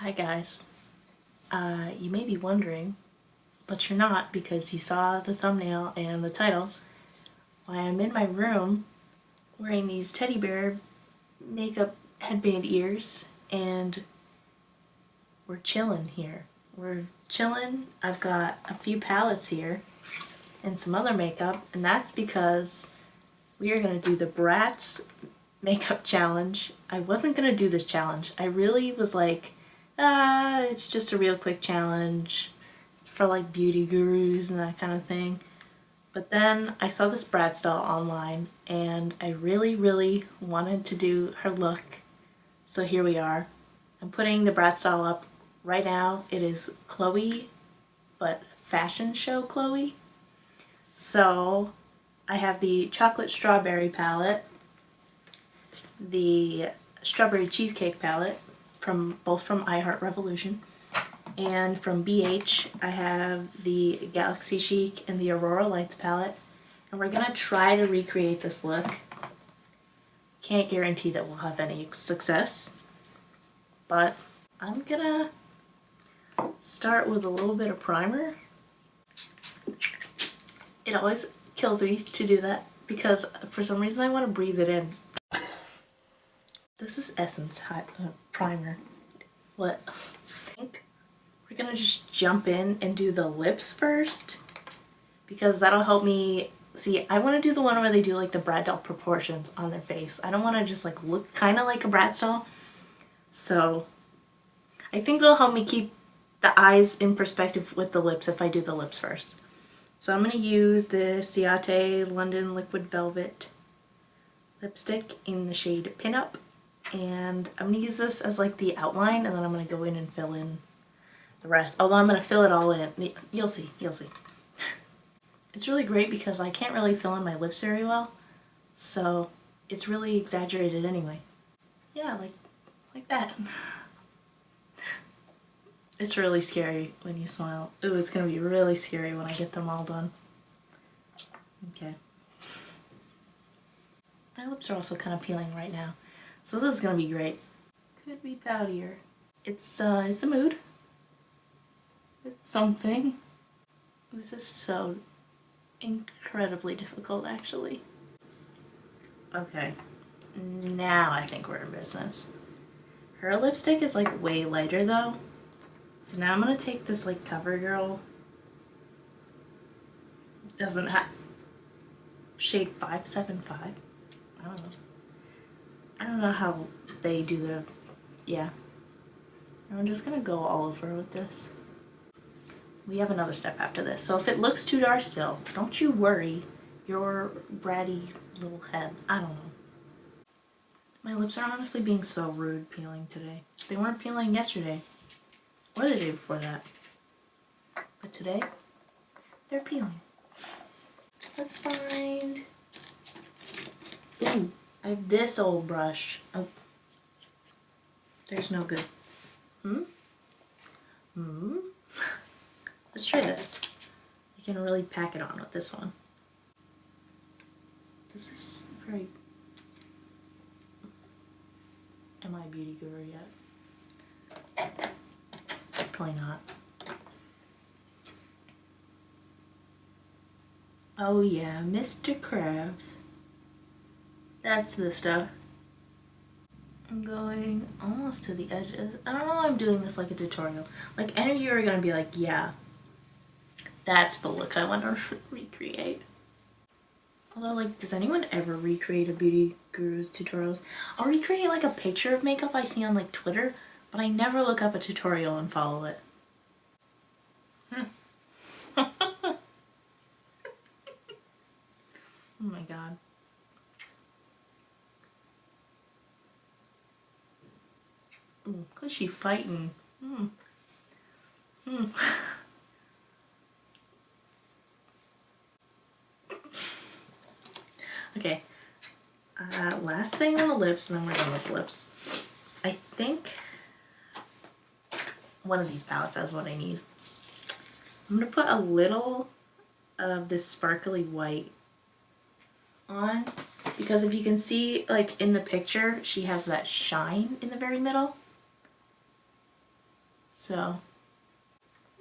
Hi guys. You may be wondering, but you're not because you saw the thumbnail and the title, why I'm in my room wearing these teddy bear makeup headband ears and we're chilling here. We're chilling. I've got a few palettes here and some other makeup, and that's because we are going to do the Bratz makeup challenge. I wasn't going to do this challenge. I really was like, it's just a real quick challenge for like beauty gurus and that kind of thing. But then I saw this Bratz doll online and I really wanted to do her look. So here we are. I'm putting the Bratz doll up right now. It is Cloe, but fashion show Cloe. So I have the chocolate strawberry palette, the strawberry cheesecake palette, both from I Heart Revolution, and from BH I have the Galaxy Chic and the Aurora Lights palette, and we're gonna try to recreate this look. Can't guarantee that we'll have any success, but I'm gonna start with a little bit of primer. It always kills me to do that because for some reason I want to breathe it in. This is Essence primer. What? I think we're gonna just jump in and do the lips first because that'll help me see. I want to do the one where they do like the Bratz doll proportions on their face. I don't want to just like look kind of like a Bratz doll. So I think it'll help me keep the eyes in perspective with the lips if I do the lips first. So I'm going to use the Ciate London Liquid Velvet lipstick in the shade Pin Up. And I'm going to use this as like the outline, and then I'm going to go in and fill in the rest. Although I'm going to fill it all in. You'll see. It's really great because I can't really fill in my lips very well. So it's really exaggerated anyway. Yeah, like that. It's really scary when you smile. Ooh, it's going to be really scary when I get them all done. Okay. My lips are also kind of peeling right now. So this is going to be great. Could be poutier. It's a mood. It's something. This is so incredibly difficult, actually. Okay. Now I think we're in business. Her lipstick is like way lighter though. So now I'm going to take this like CoverGirl, doesn't have, shade 575. I don't know how they do the, yeah. And I'm just going to go all over with this. We have another step after this. So if it looks too dark still, don't you worry your bratty little head. I don't know. My lips are honestly being so rude peeling today. They weren't peeling yesterday. Or the day before that. But today, they're peeling. Let's find... Ooh, I have this old brush. Oh. There's no good. Let's try this. You can really pack it on with this one. This is very... Am I a beauty guru yet? Probably not. Oh yeah, Mr. Krabs. That's the stuff. I'm going almost to the edges. I don't know why I'm doing this like a tutorial. Like any of you are gonna be like, yeah, that's the look I want to recreate. Although, like, does anyone ever recreate a beauty guru's tutorials? I'll recreate like a picture of makeup I see on like Twitter, but I never look up a tutorial and follow it. Oh my god. Ooh, who's she fighting? Okay. Last thing on the lips, and then we're done with the lips. I think one of these palettes has what I need. I'm going to put a little of this sparkly white on because if you can see, like in the picture, she has that shine in the very middle. So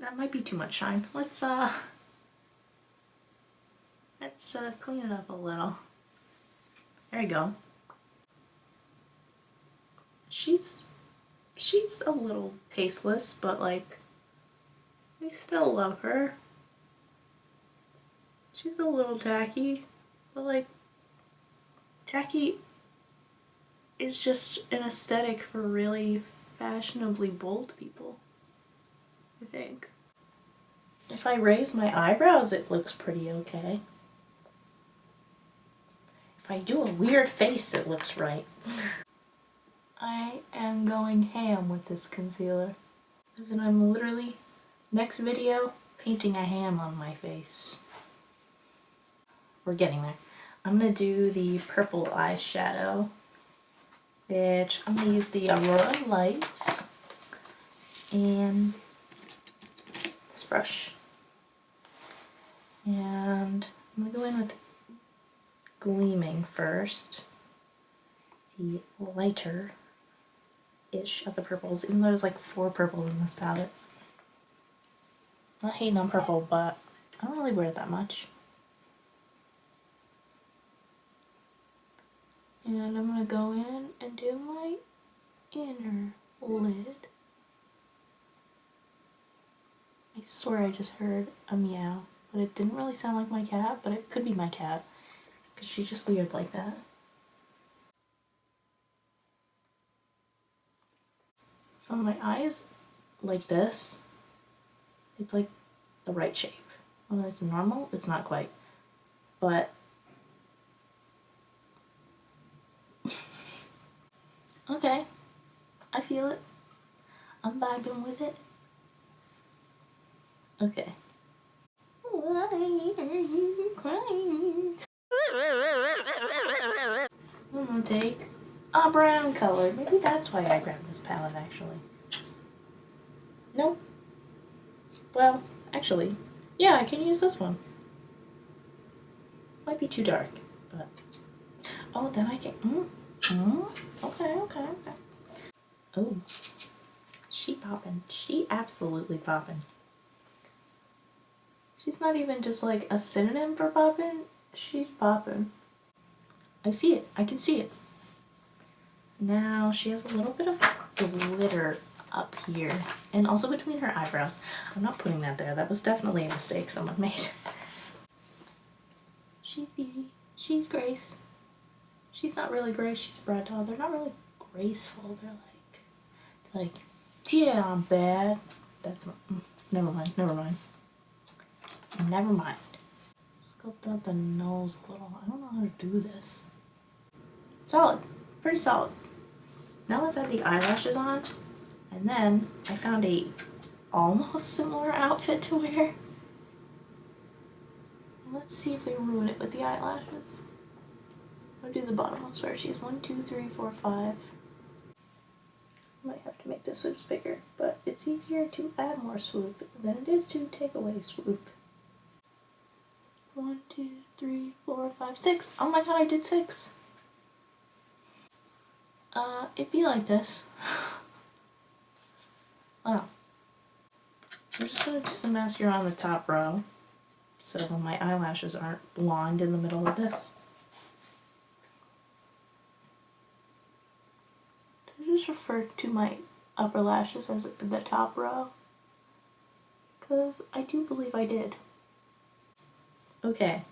that might be too much shine. Let's clean it up a little. There you go. She's a little tasteless, but like, we still love her. She's a little tacky, but like, tacky is just an aesthetic for really fashionably bold people, I think. If I raise my eyebrows, it looks pretty okay. If I do a weird face, it looks right. I am going ham with this concealer. Because then I'm literally, next video, painting a ham on my face. We're getting there. I'm going to do the purple eyeshadow, which I'm going to use the Aurora Lights and this brush. And I'm going to go in with Gleaming first, the lighter-ish of the purples, even though there's like 4 purples in this palette. I'm not hating on purple, but I don't really wear it that much. And I'm going to go in and do my inner lid. I swear I just heard a meow, but it didn't really sound like my cat, but it could be my cat, because she's just weird like that. So my eyes, like this, it's like the right shape. When it's normal, it's not quite, but okay, I feel it. I'm vibing with it. Okay. Why are you crying? I'm gonna take a brown color. Maybe that's why I grabbed this palette, actually. Nope. Well, actually, yeah, I can use this one. Might be too dark, but... Oh, then I can... Okay. Oh. She poppin'. She absolutely poppin'. She's not even just like a synonym for poppin'. She's poppin'. I see it. I can see it. Now she has a little bit of glitter up here. And also between her eyebrows. I'm not putting that there. That was definitely a mistake someone made. She's Beauty. She's Grace. She's not really Grace. She's a Brad doll. They're not really graceful. They're like, yeah, I'm bad. That's not... Never mind. Sculpt out the nose a little. I don't know how to do this. Solid. Pretty solid. Now let's add the eyelashes on. And then I found a almost similar outfit to wear. Let's see if we ruin it with the eyelashes. I'll do the bottom one first. She's 1, 2, 3, 4, 5. Might have to make the swoops bigger, but it's easier to add more swoop than it is to take away swoop. 1, 2, 3, 4, 5, 6. Oh my god, I did 6. It'd be like this. Wow. We're just gonna do some mascara on the top row, so my eyelashes aren't blonde in the middle of this. I just refer to my upper lashes as the top row, because I do believe I did. Okay.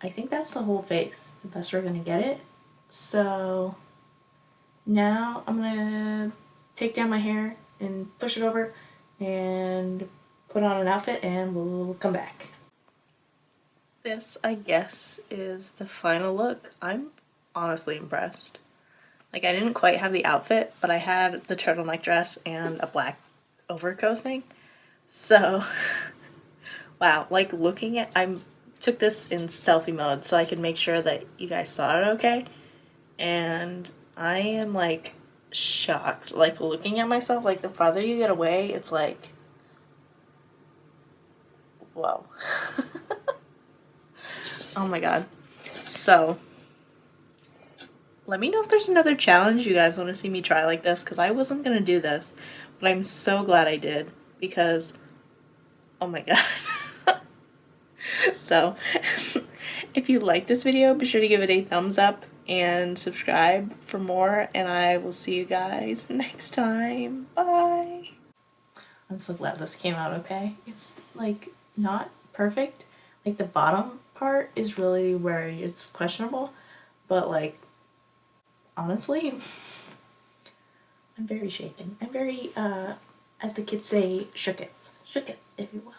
I think that's the whole face, the best we're gonna get it. So now I'm gonna take down my hair and push it over and put on an outfit and we'll come back. This, I guess, is the final look. I'm honestly impressed. Like, I didn't quite have the outfit, but I had the turtleneck dress and a black overcoat thing. So, wow, like looking at, I took this in selfie mode so I could make sure that you guys saw it okay. And I am like shocked, like looking at myself, like the farther you get away, it's like, whoa. Oh my god. So, Let me know if there's another challenge you guys want to see me try like this, because I wasn't going to do this, but I'm so glad I did, because, oh my god. So, if you like this video, be sure to give it a thumbs up and subscribe for more, and I will see you guys next time. Bye! I'm so glad this came out okay. It's, like, not perfect. Like, the bottom part is really where it's questionable, but, like, honestly, I'm very shaken. I'm very, as the kids say, shooketh. Shooketh, if you will.